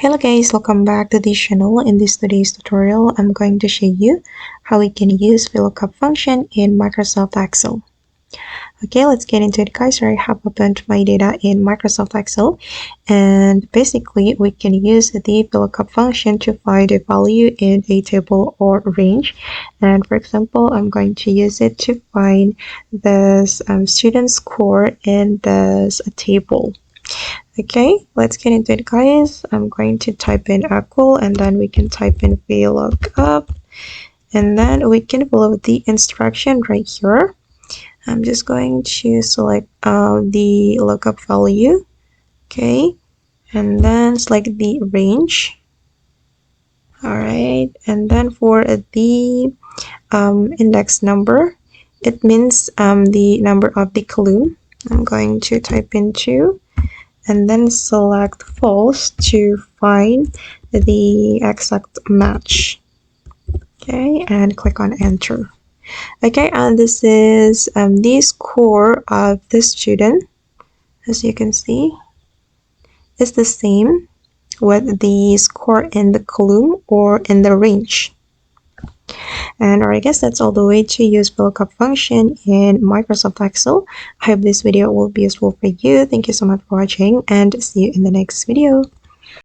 Hello guys, welcome back to this channel. In this today's tutorial, I'm going to show you how we can use VLOOKUP function in Microsoft Excel. Okay, let's get into it guys. I have opened my data in Microsoft Excel, and basically we can use the VLOOKUP function to find a value in a table or range. And for example, I'm going to use it to find the student score in this table. Okay, let's get into it guys. I'm going to type in equal, and then we can type in VLOOKUP, and then we can follow the instruction right here. I'm just going to select the lookup value. Okay, and then select the range. All right, and then for the index number, it means the number of the column. I'm going to type in 2 and then select false to find the exact match. Okay, and click on enter. Okay, and this is the score of the student. As you can see, it's the same with the score in the column or in the range. And I guess that's all the way to use VLOOKUP function in Microsoft Excel. I hope this video will be useful for you. Thank you so much for watching, and see you in the next video.